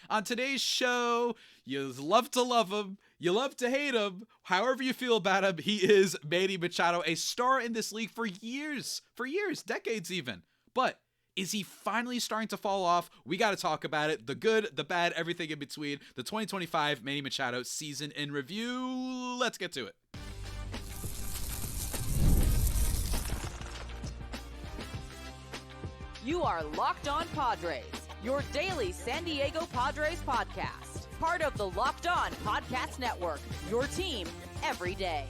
On today's show, you love to love him, you love to hate him, however you feel about him, he is Manny Machado, a star in this league for years, decades even. But is he finally starting to fall off? We got to talk about it. The good, the bad, everything in between. The 2025 Manny Machado season in review. Let's get to it. You are Locked On Padres, your daily San Diego Padres podcast. Part of the Locked On Podcast Network, your team every day.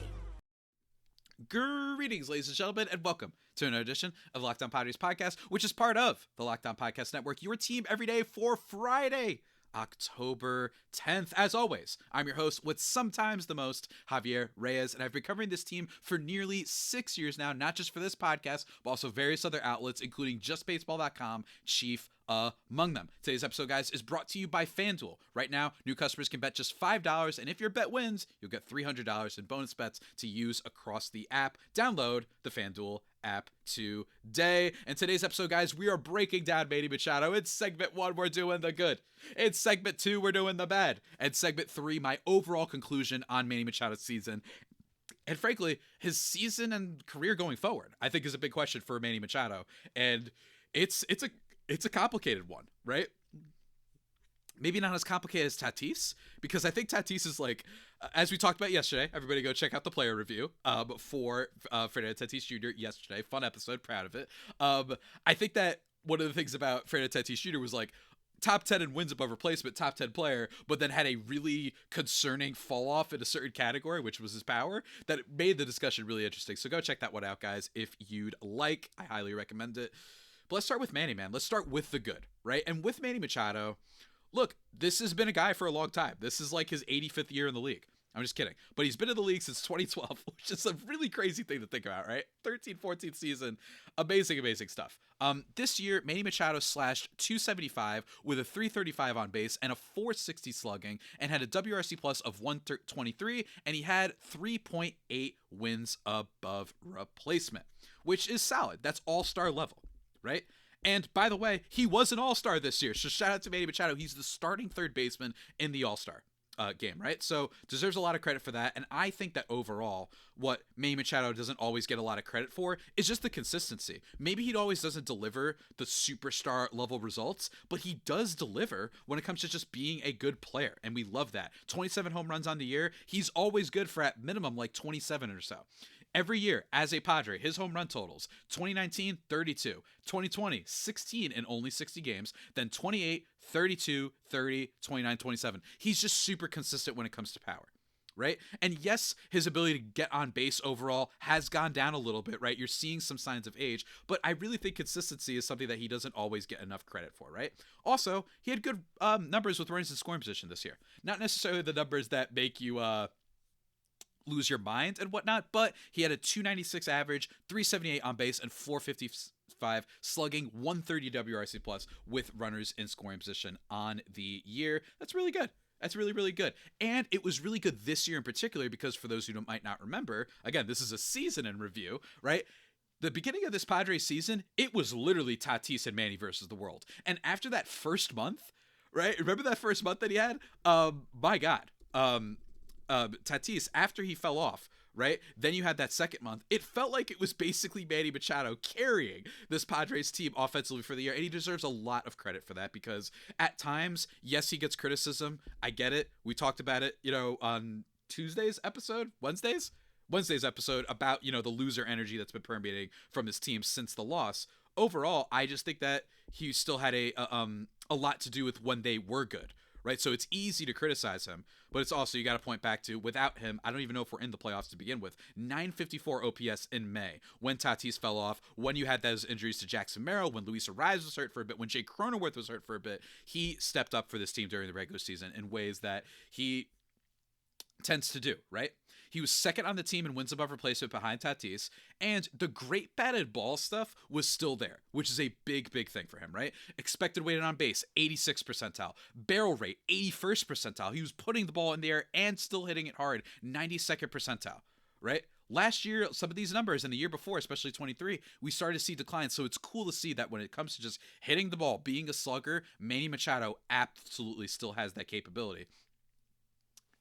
Greetings, ladies and gentlemen, and welcome to another edition of Locked On Padres podcast, which is part of the Locked On Podcast Network, your team every day for Friday, October 10th. As always, I'm your host with sometimes the most, Javier Reyes, and I've been covering this team for nearly 6 years now, not just for this podcast, but also various other outlets, including justbaseball.com, chief among them. Today's episode, guys, is brought to you by FanDuel. Right now, new customers can bet just $5, and if your bet wins, you'll get $300 in bonus bets to use across the app. Download the FanDuel app today. And today's episode, guys, we are breaking down Manny Machado. In segment 1, we're doing the good. In segment 2, we're doing the bad. And segment 3, my overall conclusion on Manny Machado's season. And frankly, his season and career going forward, I think, is a big question for Manny Machado. And it's a complicated one, right? Maybe not as complicated as Tatis, because I think Tatis is like, as we talked about yesterday, everybody go check out the player review for Fernando Tatis Jr. yesterday. Fun episode, proud of it. I think that one of the things about Fernando Tatis Jr. was like, top 10 in wins above replacement, top 10 player, but then had a really concerning fall off in a certain category, which was his power, that made the discussion really interesting. So go check that one out, guys, if you'd like. I highly recommend it. But let's start with Manny, man. Let's start with the good, right? And with Manny Machado, look, this has been a guy for a long time. This is like his 85th year in the league. I'm just kidding. But he's been in the league since 2012, which is a really crazy thing to think about, right? 13-14 season. Amazing, amazing stuff. This year, Manny Machado slashed .275 with a .335 on base and a .460 slugging and had a WRC plus of 123, and he had 3.8 wins above replacement, which is solid. That's all-star level, right? And by the way, he was an all-star this year. So shout out to Manny Machado. He's the starting third baseman in the all-star game, right? So deserves a lot of credit for that. And I think that overall, what Manny Machado doesn't always get a lot of credit for is just the consistency. Maybe he always doesn't deliver the superstar level results, but he does deliver when it comes to just being a good player. And we love that. 27 home runs on the year. He's always good for at minimum like 27 or so. Every year, as a Padre, his home run totals, 2019, 32, 2020, 16 in only 60 games, then 28, 32, 30, 29, 27. He's just super consistent when it comes to power, right? And yes, his ability to get on base overall has gone down a little bit, right? You're seeing some signs of age, but I really think consistency is something that he doesn't always get enough credit for, right? Also, he had good numbers with runners in scoring position this year. Not necessarily the numbers that make you lose your mind and whatnot, but he had a .296 average, .378 on base, and .455 slugging, 130 WRC plus with runners in scoring position on the year. That's really good. That's really, really good. And it was really good this year in particular because for those who might not remember, again, this is a season in review, right? The beginning of this Padres season, it was literally Tatis and Manny versus the world. And after that first month, right? Remember that first month that he had? My God. Tatis, after he fell off, right? Then you had that second month. It felt like it was basically Manny Machado carrying this Padres team offensively for the year, and he deserves a lot of credit for that because at times, yes, he gets criticism. I get it. We talked about it, on Wednesday's episode about, the loser energy that's been permeating from his team since the loss. Overall, I just think that he still had a lot to do with when they were good. Right, so it's easy to criticize him, but it's also, you got to point back to, without him, I don't even know if we're in the playoffs to begin with. 954 OPS in May, when Tatis fell off, when you had those injuries to Jackson Merrill, when Luis Arraez was hurt for a bit, when Jake Cronenworth was hurt for a bit, he stepped up for this team during the regular season in ways that he tends to do, right? He was second on the team in wins above replacement behind Tatis, and the great batted ball stuff was still there, which is a big, big thing for him, right? Expected weighted on base, 86th percentile. Barrel rate, 81st percentile. He was putting the ball in the air and still hitting it hard, 92nd percentile, right? Last year, some of these numbers, and the year before, especially 23, we started to see declines. So it's cool to see that when it comes to just hitting the ball, being a slugger, Manny Machado absolutely still has that capability.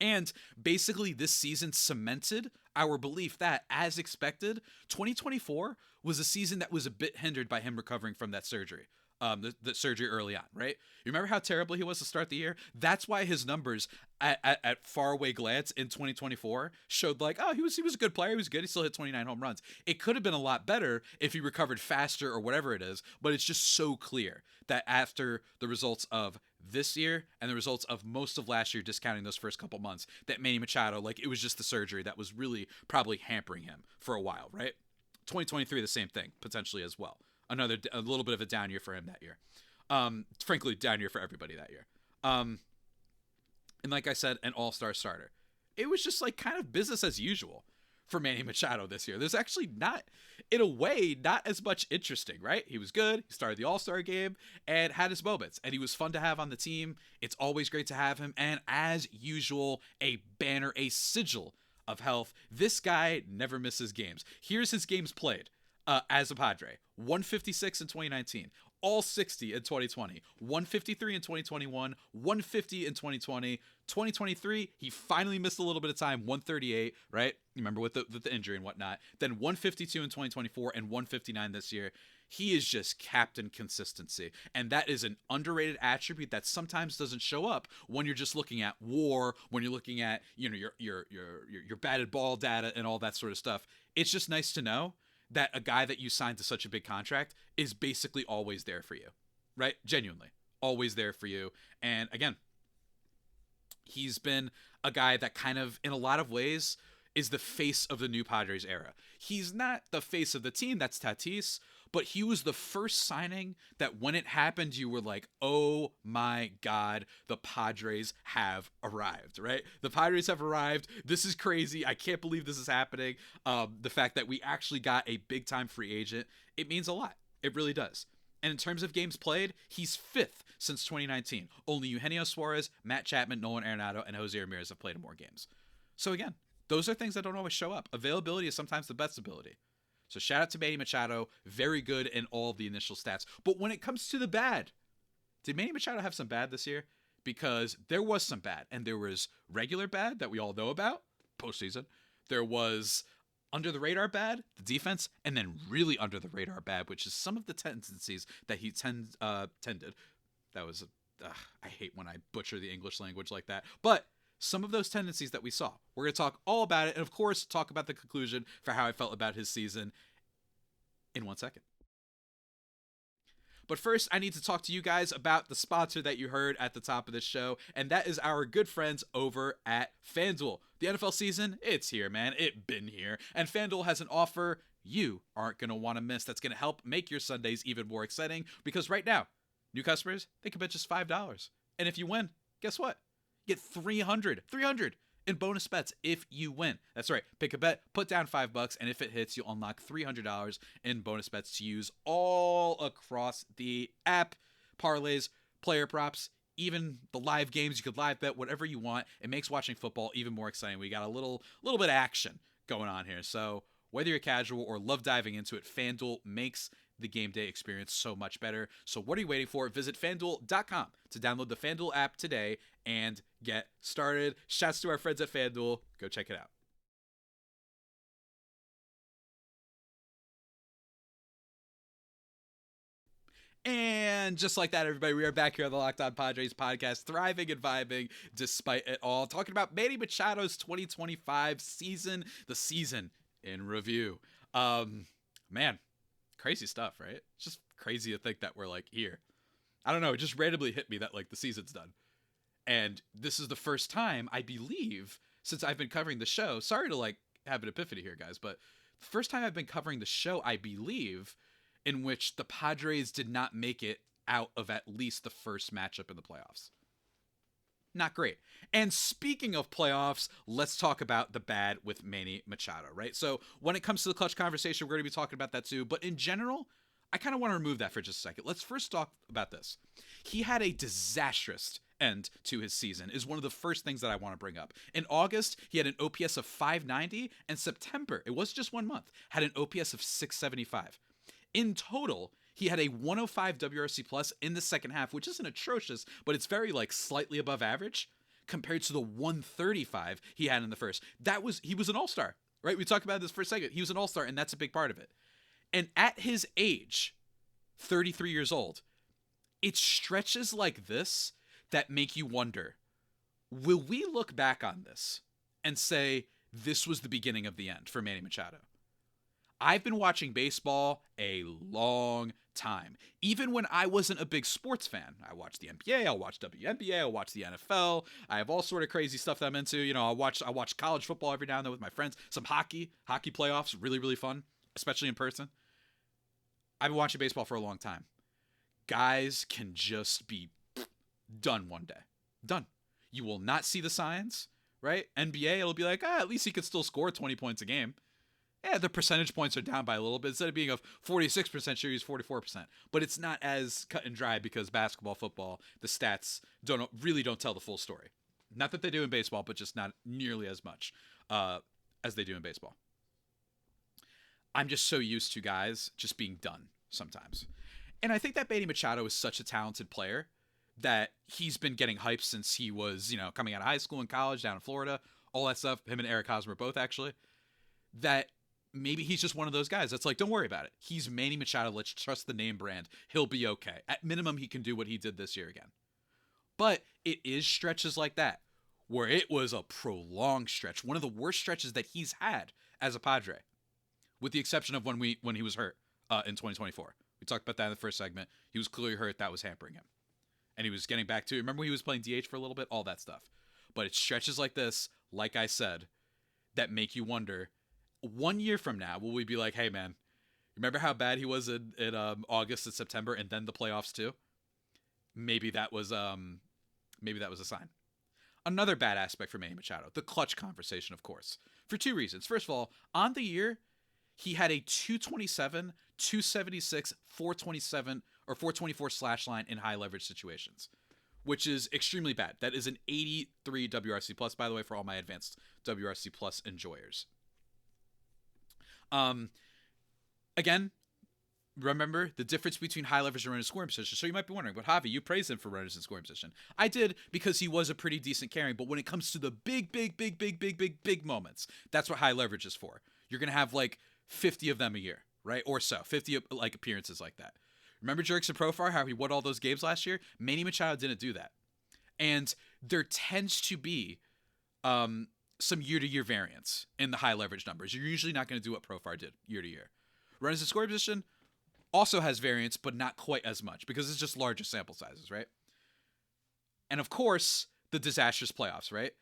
And basically, this season cemented our belief that, as expected, 2024 was a season that was a bit hindered by him recovering from that surgery. The surgery early on, right? You remember how terrible he was to start the year? That's why his numbers at faraway glance in 2024 showed like, oh, he was a good player. He was good. He still hit 29 home runs. It could have been a lot better if he recovered faster or whatever it is, but it's just so clear that after the results of this year and the results of most of last year, discounting those first couple months, that Manny Machado, like, it was just the surgery that was really probably hampering him for a while, right? 2023, the same thing, potentially as well. A little bit of a down year for him that year. Frankly, down year for everybody that year. And like I said, an all-star starter. It was just like kind of business as usual for Manny Machado this year. There's actually not, in a way, not as much interesting, right? He was good. He started the all-star game and had his moments. And he was fun to have on the team. It's always great to have him. And as usual, a banner, a sigil of health. This guy never misses games. Here's his games played. As a Padre, 156 in 2019, all 60 in 2020, 153 in 2021, 150 in 2020, 2023, he finally missed a little bit of time, 138, right? You remember with the injury and whatnot. Then 152 in 2024 and 159 this year. He is just captain consistency, and that is an underrated attribute that sometimes doesn't show up when you're just looking at WAR, when you're looking at your batted ball data and all that sort of stuff. It's just nice to know that a guy that you signed to such a big contract is basically always there for you, right? Genuinely, always there for you. And again, he's been a guy that kind of, in a lot of ways, is the face of the new Padres era. He's not the face of the team, that's Tatis, but he was the first signing that when it happened, you were like, oh my God, the Padres have arrived, right? The Padres have arrived. This is crazy. I can't believe this is happening. The fact that we actually got a big time free agent, it means a lot. It really does. And in terms of games played, he's 5th since 2019. Only Eugenio Suarez, Matt Chapman, Nolan Arenado, and Jose Ramirez have played in more games. So again, those are things that don't always show up. Availability is sometimes the best ability. So shout out to Manny Machado. Very good in all of the initial stats. But when it comes to the bad, did Manny Machado have some bad this year? Because there was some bad. And there was regular bad that we all know about, postseason. There was under the radar bad, the defense, and then really under the radar bad, which is some of the tendencies that he tended. That was, I hate when I butcher the English language like that. But some of those tendencies that we saw. We're going to talk all about it, and of course, talk about the conclusion for how I felt about his season in 1 second. But first, I need to talk to you guys about the sponsor that you heard at the top of this show, and that is our good friends over at FanDuel. The NFL season, it's here, man. It's been here. And FanDuel has an offer you aren't going to want to miss that's going to help make your Sundays even more exciting, because right now, new customers, they can bet just $5. And if you win, guess what? Get $300 in bonus bets if you win. That's right. Pick a bet, put down $5, and if it hits, you'll unlock $300 in bonus bets to use all across the app. Parlays, player props, even the live games. You could live bet whatever you want. It makes watching football even more exciting. We got a little bit of action going on here. So whether you're casual or love diving into it, FanDuel makes the game day experience so much better. So what are you waiting for? Visit FanDuel.com to download the FanDuel app today and get started. Shouts to our friends at FanDuel. Go check it out. And just like that, everybody, we are back here on the Locked On Padres podcast, thriving and vibing despite it all. Talking about Manny Machado's 2025 season, the season in review. Man, crazy stuff, right? It's just crazy to think that we're like here. I don't know. It just randomly hit me that like the season's done. And this is the first time, I believe, since I've been covering the show. Sorry to like have an epiphany here, guys, but the first time I've been covering the show, I believe, in which the Padres did not make it out of at least the first matchup in the playoffs. Not great. And speaking of playoffs, let's talk about the bad with Manny Machado, right? So when it comes to the clutch conversation, we're going to be talking about that too. But in general, I kind of want to remove that for just a second. Let's first talk about this. He had a disastrous end to his season is one of the first things that I want to bring up. In August, he had an OPS of 590, and September, it was just 1 month, had an OPS of 675. In total, he had a 105 WRC plus in the second half, which isn't atrocious, but it's very like slightly above average compared to the 135 he had in the first. He was an all-star, right? We talked about this for a second. He was an all-star, and that's a big part of it. And at his age, 33 years old, it's stretches like this that make you wonder, will we look back on this and say this was the beginning of the end for Manny Machado? I've been watching baseball a long time. Even when I wasn't a big sports fan, I watched the NBA, I'll watch WNBA, I'll watch the NFL. I have all sort of crazy stuff that I'm into. You know, I watch college football every now and then with my friends. Some hockey playoffs, really, really fun, especially in person. I've been watching baseball for a long time. Guys can just be done one day. Done. You will not see the signs, right? NBA, it'll be like, at least he could still score 20 points a game. Yeah, the percentage points are down by a little bit. Instead of being a 46% sure, he's 44%. But it's not as cut and dry because basketball, football, the stats really don't tell the full story. Not that they do in baseball, but just not nearly as much as they do in baseball. I'm just so used to guys just being done sometimes. And I think that Manny Machado is such a talented player that he's been getting hyped since he was, coming out of high school and college down in Florida, all that stuff. Him and Eric Hosmer both, actually. That maybe he's just one of those guys that's like, don't worry about it. He's Manny Machado. Let's trust the name brand. He'll be okay. At minimum, he can do what he did this year again. But it is stretches like that where it was a prolonged stretch. One of the worst stretches that he's had as a Padre, with the exception of when he was hurt in 2024. We talked about that in the first segment. He was clearly hurt. That was hampering him. And he was getting back to, remember when he was playing DH for a little bit? All that stuff. But it's stretches like this, like I said, that make you wonder, 1 year from now, will we be like, hey, man, remember how bad he was in August and September and then the playoffs too? Maybe that was a sign. Another bad aspect for Manny Machado, the clutch conversation, of course, for two reasons. First of all, on the year, he had a 227, 276, 427, or 424 slash line in high leverage situations, which is extremely bad. That is an 83 WRC plus, by the way, for all my advanced WRC plus enjoyers. Again, remember the difference between high leverage and runner scoring position. So you might be wondering, but Javi, you praised him for runners in scoring position. I did, because he was a pretty decent carrying. But when it comes to the big moments, that's what high leverage is for. You're going to have like 50 of them a year, right? Or so 50 like appearances like that. Remember Jurickson Profar, how he won all those games last year? Manny Machado didn't do that. And there tends to be some year-to-year variance in the high leverage numbers. You're usually not going to do what Profar did year-to-year. Runners in scoring position also has variance, but not quite as much because it's just larger sample sizes, right? And of course, the disastrous playoffs, right?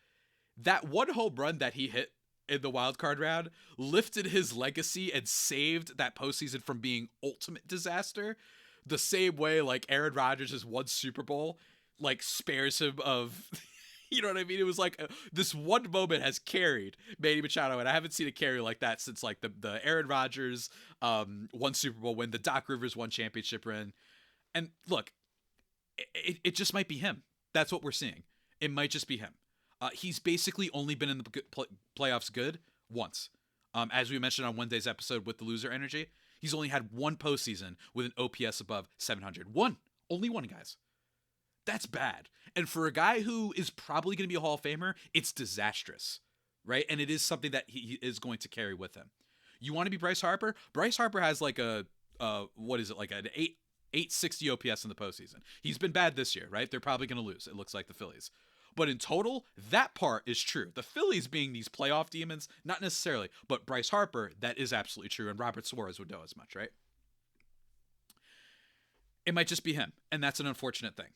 That one home run that he hit in the wild card round lifted his legacy and saved that postseason from being ultimate disaster. The same way like Aaron Rodgers' one Super Bowl like spares him of, you know what I mean? It was like this one moment has carried Manny Machado, and I haven't seen a carry like that since like the Aaron Rodgers one Super Bowl win, the Doc Rivers one championship win. And look, it just might be him. That's what we're seeing. It might just be him. He's basically only been in the playoffs good once. As we mentioned on Wednesday's episode with the loser energy, he's only had one postseason with an OPS above 700. One. Only one, guys. That's bad. And for a guy who is probably going to be a Hall of Famer, it's disastrous, right? And it is something that he is going to carry with him. You want to be Bryce Harper? Bryce Harper has like an 860 OPS in the postseason. He's been bad this year, right? They're probably going to lose. It looks like the Phillies. But in total, that part is true. The Phillies being these playoff demons, not necessarily. But Bryce Harper, that is absolutely true. And Robert Suarez would know as much, right? It might just be him. And that's an unfortunate thing.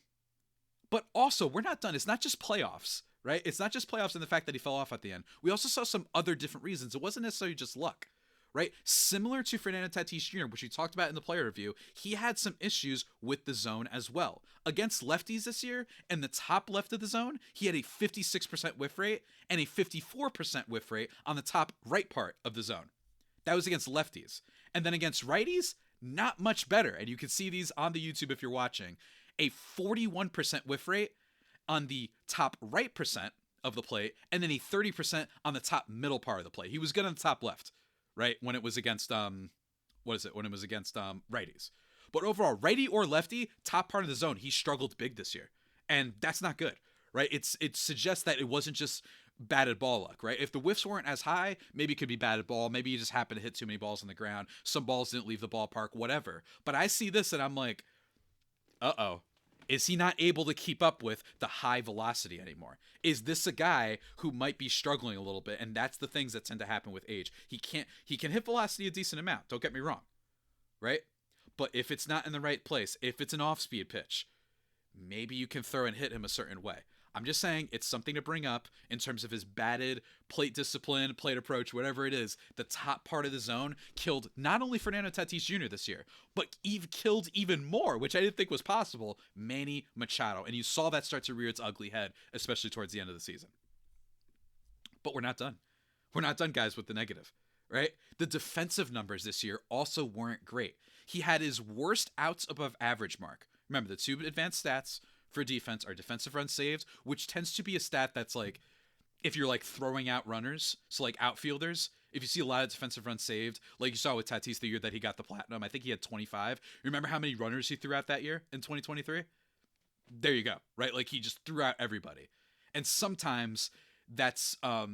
But also, we're not done. It's not just playoffs, right? It's not just playoffs and the fact that he fell off at the end. We also saw some other different reasons. It wasn't necessarily just luck, right? Similar to Fernando Tatis Jr., which we talked about in the player review, he had some issues with the zone as well. Against lefties this year, in the top left of the zone, he had a 56% whiff rate and a 54% whiff rate on the top right part of the zone. That was against lefties. And then against righties, not much better. And you can see these on the YouTube if you're watching. A 41% whiff rate on the top right percent of the plate, and then a 30% on the top middle part of the plate. He was good on the top left, right? When it was against when it was against righties. But overall, righty or lefty, top part of the zone, he struggled big this year. And that's not good, right? It suggests that it wasn't just batted ball luck, right? If the whiffs weren't as high, maybe it could be batted ball. Maybe you just happened to hit too many balls on the ground. Some balls didn't leave the ballpark, whatever. But I see this and I'm like, uh-oh. Is he not able to keep up with the high velocity anymore? Is this a guy who might be struggling a little bit? And that's the things that tend to happen with age. He can hit velocity a decent amount. Don't get me wrong, right? But if it's not in the right place, if it's an off-speed pitch, maybe you can throw and hit him a certain way. I'm just saying it's something to bring up in terms of his batted, plate discipline, plate approach, whatever it is. The top part of the zone killed not only Fernando Tatis Jr. this year, but killed even more, which I didn't think was possible, Manny Machado. And you saw that start to rear its ugly head, especially towards the end of the season. But we're not done. We're not done, guys, with the negative, right? The defensive numbers this year also weren't great. He had his worst outs above average mark. Remember, the two advanced stats for defense are defensive runs saved, which tends to be a stat that's like, if you're like throwing out runners, so like outfielders, if you see a lot of defensive runs saved, like you saw with Tatis the year that he got the platinum, I think he had 25. Remember how many runners he threw out that year in 2023? There you go, right? Like he just threw out everybody. And sometimes that's a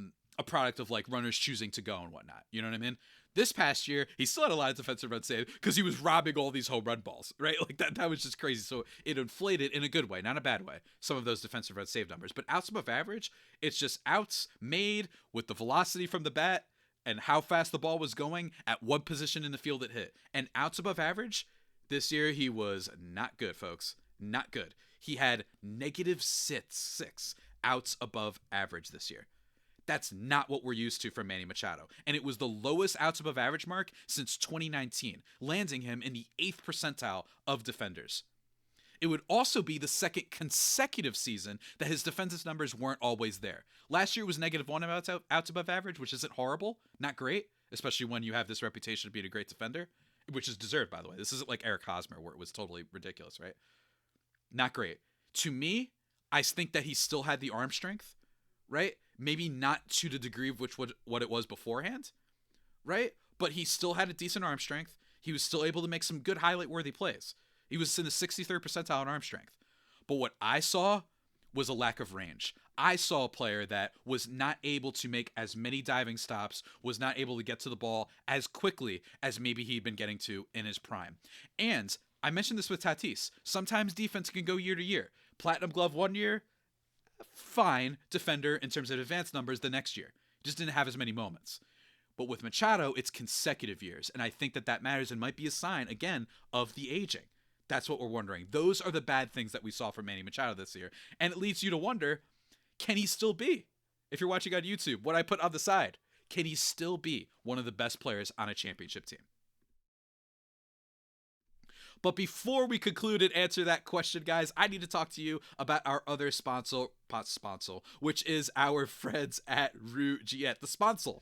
product of like runners choosing to go and whatnot. You know what I mean? This past year, he still had a lot of defensive runs saved because he was robbing all these home run balls, right? Like that was just crazy. So it inflated in a good way, not a bad way, some of those defensive runs saved numbers. But outs above average, it's just outs made with the velocity from the bat and how fast the ball was going at what position in the field it hit. And outs above average, this year he was not good, folks. Not good. He had -6 outs above average this year. That's not what we're used to from Manny Machado. And it was the lowest outs above average mark since 2019, landing him in the 8th percentile of defenders. It would also be the second consecutive season that his defensive numbers weren't always there. Last year was -1 outs above average, which isn't horrible, not great, especially when you have this reputation of being a great defender, which is deserved, by the way. This isn't like Eric Hosmer, where it was totally ridiculous, right? Not great. To me, I think that he still had the arm strength, right? Maybe not to the degree of what it was beforehand, right? But he still had a decent arm strength. He was still able to make some good highlight-worthy plays. He was in the 63rd percentile in arm strength. But what I saw was a lack of range. I saw a player that was not able to make as many diving stops, was not able to get to the ball as quickly as maybe he'd been getting to in his prime. And I mentioned this with Tatis. Sometimes defense can go year to year. Platinum glove one year, fine defender in terms of advanced numbers the next year. Just didn't have as many moments. But with Machado, it's consecutive years. And I think that matters and might be a sign, again, of the aging. That's what we're wondering. Those are the bad things that we saw from Manny Machado this year. And it leads you to wonder, can he still be, if you're watching on YouTube, what I put on the side, can he still be one of the best players on a championship team? But before we conclude and answer that question, guys, I need to talk to you about our other sponsor, which is our friends at Rougiette. The sponsor,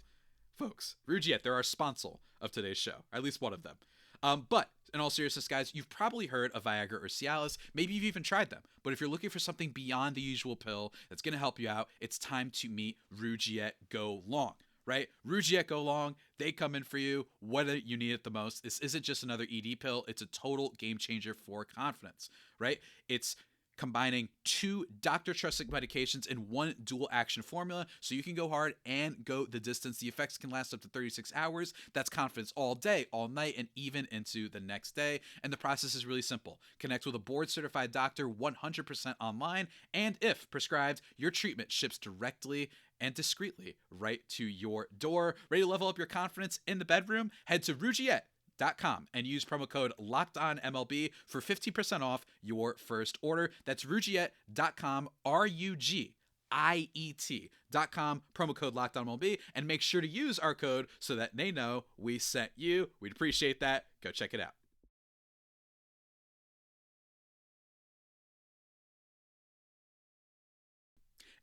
folks. Rougiette, they're our sponsor of today's show, or at least one of them. But in all seriousness, guys, you've probably heard of Viagra or Cialis. Maybe you've even tried them. But if you're looking for something beyond the usual pill that's going to help you out, it's time to meet Rougiette Go Long. Right? Rougiette Go Long, they come in for you whether you need it the most. This isn't just another ED pill. It's a total game changer for confidence, right? It's combining 2 doctor-trusted medications in one dual-action formula so you can go hard and go the distance. The effects can last up to 36 hours. That's confidence all day, all night, and even into the next day. And the process is really simple. Connect with a board-certified doctor 100% online, and if prescribed, your treatment ships directly and discreetly right to your door. Ready to level up your confidence in the bedroom? Head to Rougiette.com and use promo code LOCKEDONMLB for 50% off your first order. That's Rougiette.com, RUGIET.com, promo code LOCKEDONMLB, and make sure to use our code so that they know we sent you. We'd appreciate that. Go check it out.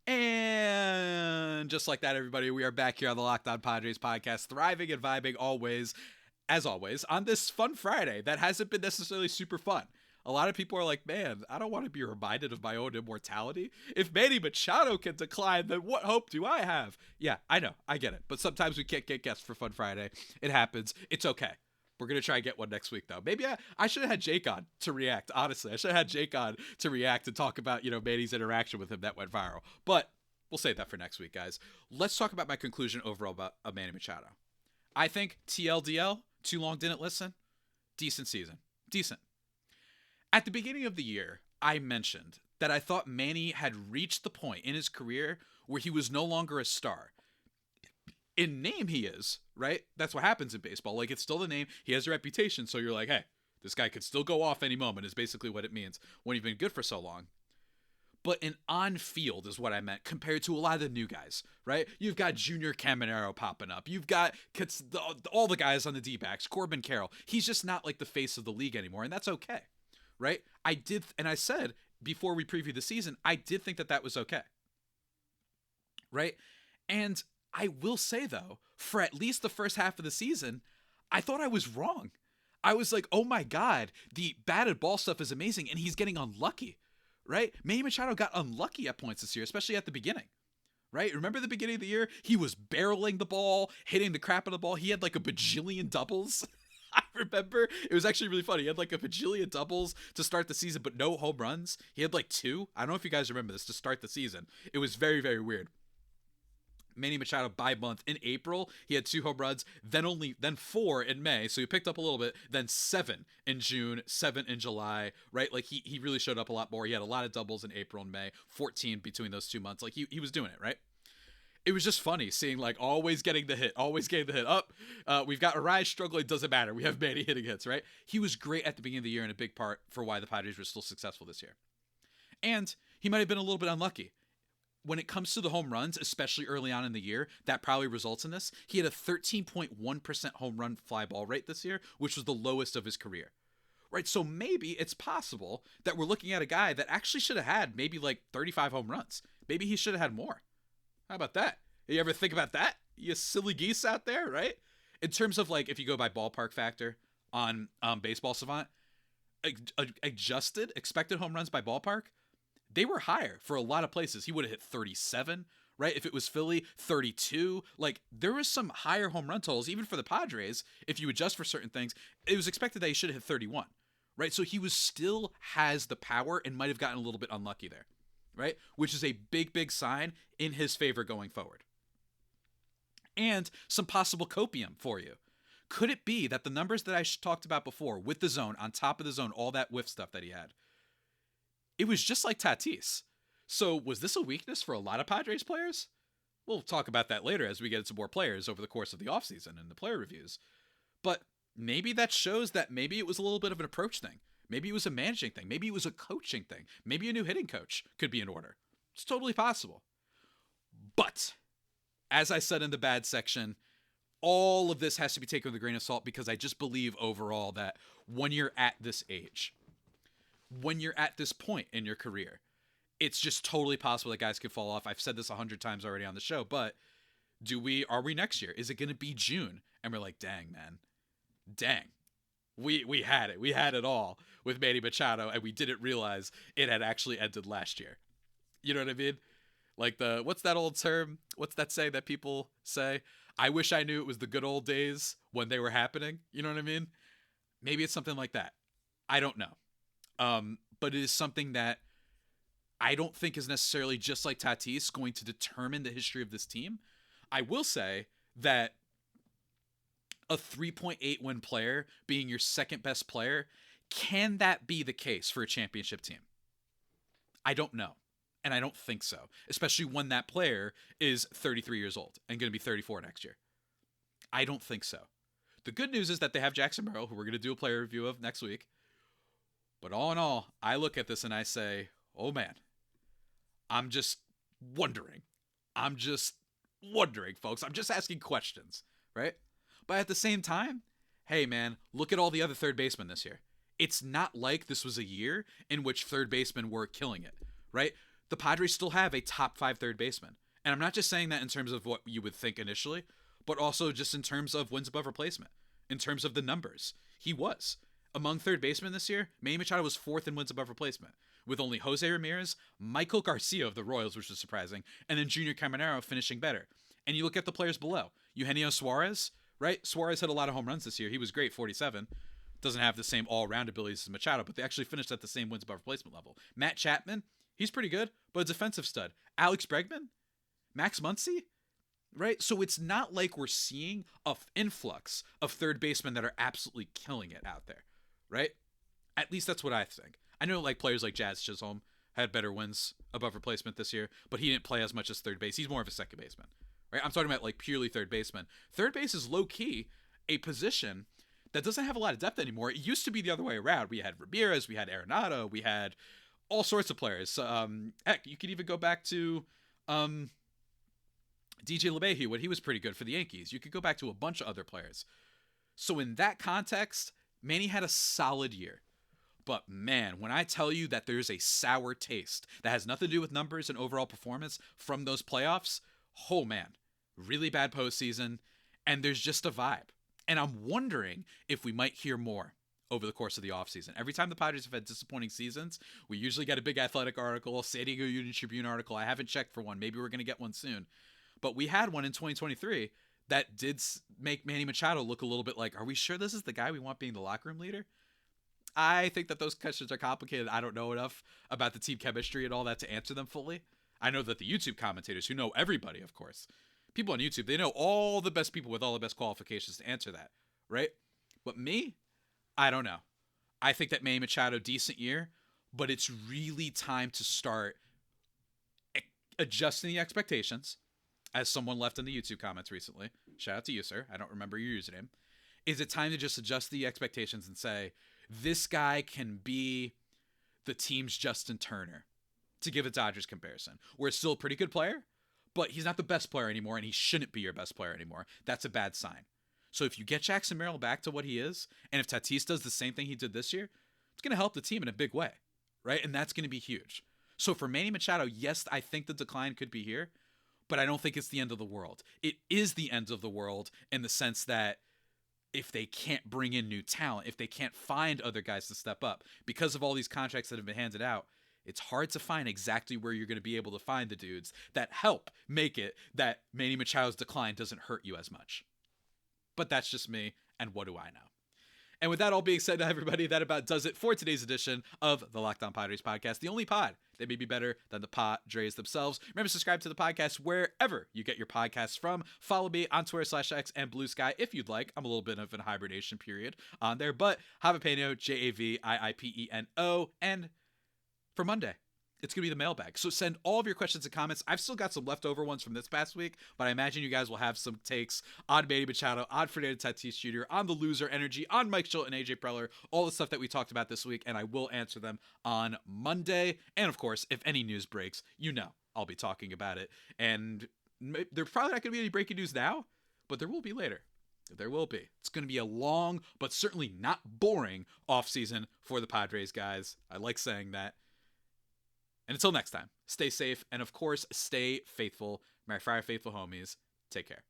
And just like that, everybody, we are back here on the Locked On Padres podcast, thriving and vibing always, as always, on this fun Friday that hasn't been necessarily super fun. a lot of people are like, man, I don't want to be reminded of my own immortality. If Manny Machado can decline, then what hope do I have? Yeah, I know. I get it. But sometimes we can't get guests for Fun Friday. It happens. It's okay. We're going to try and get one next week, though. Maybe I should have had Jake on to react, honestly. I should have had Jake on to react and talk about, Manny's interaction with him that went viral. But we'll save that for next week, guys. Let's talk about my conclusion overall about Manny Machado. I think TLDL, too long didn't listen, decent season. Decent. At the beginning of the year, I mentioned that I thought Manny had reached the point in his career where he was no longer a star. In name, he is, right? That's what happens in baseball. Like, it's still the name. He has a reputation, so you're like, hey, this guy could still go off any moment is basically what it means when you've been good for so long. But an on-field is what I meant compared to a lot of the new guys, right? You've got Junior Caminero popping up. You've got all the guys on the D-backs, Corbin Carroll. He's just not like the face of the league anymore, and that's okay, right? I said before we previewed the season, I did think that was okay, right? And I will say, though, for at least the first half of the season, I thought I was wrong. I was like, oh my God, the batted ball stuff is amazing, and he's getting unlucky, right? Manny Machado got unlucky at points this year, especially at the beginning, right? Remember the beginning of the year? He was barreling the ball, hitting the crap out of the ball. He had like a bajillion doubles. I remember it was actually really funny. He had like a bajillion doubles to start the season, but no home runs. He had like 2. I don't know if you guys remember this to start the season. It was very, very weird. Manny Machado by month in April, he had 2 home runs, then 4 in May, so he picked up a little bit, then 7 in June, 7 in July, right? Like he really showed up a lot more. He had a lot of doubles in April and May, 14 between those 2 months. Like he was doing it, right? It was just funny seeing like always getting the hit up. We've got Arias struggling, doesn't matter. We have Manny hitting hits, right? He was great at the beginning of the year and a big part for why the Padres were still successful this year. And he might have been a little bit unlucky. When it comes to the home runs, especially early on in the year, that probably results in this. He had a 13.1% home run fly ball rate this year, which was the lowest of his career, right? So maybe it's possible that we're looking at a guy that actually should have had maybe like 35 home runs. Maybe he should have had more. How about that? You ever think about that? You silly geese out there, right? In terms of like, if you go by ballpark factor on Baseball Savant, adjusted expected home runs by ballpark, they were higher for a lot of places. He would have hit 37, right? If it was Philly, 32. Like, there was some higher home run totals, even for the Padres. If you adjust for certain things, it was expected that he should have hit 31, right? So he still has the power and might have gotten a little bit unlucky there, right? Which is a big, big sign in his favor going forward. And some possible copium for you. Could it be that the numbers that I talked about before with the zone, on top of the zone, all that whiff stuff that he had, it was just like Tatis. So was this a weakness for a lot of Padres players? We'll talk about that later as we get into more players over the course of the offseason and the player reviews. But maybe that shows that maybe it was a little bit of an approach thing. Maybe it was a managing thing. Maybe it was a coaching thing. Maybe a new hitting coach could be in order. It's totally possible. But, as I said in the bad section, all of this has to be taken with a grain of salt because I just believe overall that when you're at this age, when you're at this point in your career, it's just totally possible that guys could fall off. I've said this 100 times already on the show, but are we next year? Is it going to be June? And we're like, dang, man. Dang. We had it. We had it all with Manny Machado, and we didn't realize it had actually ended last year. You know what I mean? Like what's that old term? What's that saying that people say? I wish I knew it was the good old days when they were happening. You know what I mean? Maybe it's something like that. I don't know. But it is something that I don't think is necessarily, just like Tatis, going to determine the history of this team. I will say that a 3.8 win player being your second best player, can that be the case for a championship team? I don't know. And I don't think so, especially when that player is 33 years old and going to be 34 next year. I don't think so. The good news is that they have Jackson Merrill, who we're going to do a player review of next week. But all in all, I look at this and I say, oh man, I'm just wondering, folks. I'm just asking questions, right? But at the same time, hey man, look at all the other third basemen this year. It's not like this was a year in which third basemen were killing it, right? The Padres still have a top 5 third baseman. And I'm not just saying that in terms of what you would think initially, but also just in terms of wins above replacement, in terms of the numbers. He was Among third basemen this year, Manny Machado was 4th in wins above replacement, with only Jose Ramirez, Michael Garcia of the Royals, which was surprising, and then Junior Caminero finishing better. And you look at the players below. Eugenio Suarez, right? Suarez had a lot of home runs this year. He was great, 47. Doesn't have the same all-around abilities as Machado, but they actually finished at the same wins above replacement level. Matt Chapman, he's pretty good, but a defensive stud. Alex Bregman, Max Muncy, right? So it's not like we're seeing an influx of third basemen that are absolutely killing it out there, right? At least that's what I think. I know like players like Jazz Chisholm had better wins above replacement this year, but he didn't play as much as third base. He's more of a second baseman, right? I'm talking about like purely third baseman. Third base is low-key a position that doesn't have a lot of depth anymore. It used to be the other way around. We had Ramirez, we had Arenado, we had all sorts of players. Heck, you could even go back to DJ LeMahieu when he was pretty good for the Yankees. You could go back to a bunch of other players. So in that context, Manny had a solid year. But man, when I tell you that there's a sour taste that has nothing to do with numbers and overall performance from those playoffs, oh man, really bad postseason, and there's just a vibe. And I'm wondering if we might hear more over the course of the offseason. Every time the Padres have had disappointing seasons, we usually get a big Athletic article, San Diego Union Tribune article. I haven't checked for one. Maybe we're going to get one soon. But we had one in 2023 that did make Manny Machado look a little bit like, are we sure this is the guy we want being the locker room leader? I think that those questions are complicated. I don't know enough about the team chemistry and all that to answer them fully. I know that the YouTube commentators, who know everybody, of course, people on YouTube, they know all the best people with all the best qualifications to answer that, right? But me, I don't know. I think that Manny Machado, decent year, but it's really time to start adjusting the expectations. As someone left in the YouTube comments recently, shout out to you, sir. I don't remember your username. Is it time to just adjust the expectations and say, this guy can be the team's Justin Turner, to give a Dodgers comparison, where it's still a pretty good player, but he's not the best player anymore, and he shouldn't be your best player anymore. That's a bad sign. So if you get Jackson Merrill back to what he is, and if Tatis does the same thing he did this year, it's going to help the team in a big way, right? And that's going to be huge. So for Manny Machado, yes, I think the decline could be here, but I don't think it's the end of the world. It is the end of the world in the sense that if they can't bring in new talent, if they can't find other guys to step up, because of all these contracts that have been handed out, it's hard to find exactly where you're going to be able to find the dudes that help make it that Manny Machado's decline doesn't hurt you as much. But that's just me, and what do I know? And with that all being said, everybody, that about does it for today's edition of the Locked On Padres podcast, the only pod that may be better than the Padres themselves. Remember to subscribe to the podcast wherever you get your podcasts from. Follow me on Twitter/X and Blue Sky if you'd like. I'm a little bit of an hibernation period on there, but Javipeno, Javiipeno, and for Monday, it's going to be the mailbag. So send all of your questions and comments. I've still got some leftover ones from this past week, but I imagine you guys will have some takes on Manny Machado, on Fernando Tatis Jr., on the loser energy, on Mike Schultz and AJ Preller, all the stuff that we talked about this week, and I will answer them on Monday. And of course, if any news breaks, you know I'll be talking about it. And there's probably not going to be any breaking news now, but there will be later. There will be. It's going to be a long, but certainly not boring offseason for the Padres, guys. I like saying that. And until next time, stay safe and, of course, stay faithful. My Friar Faithful homies, take care.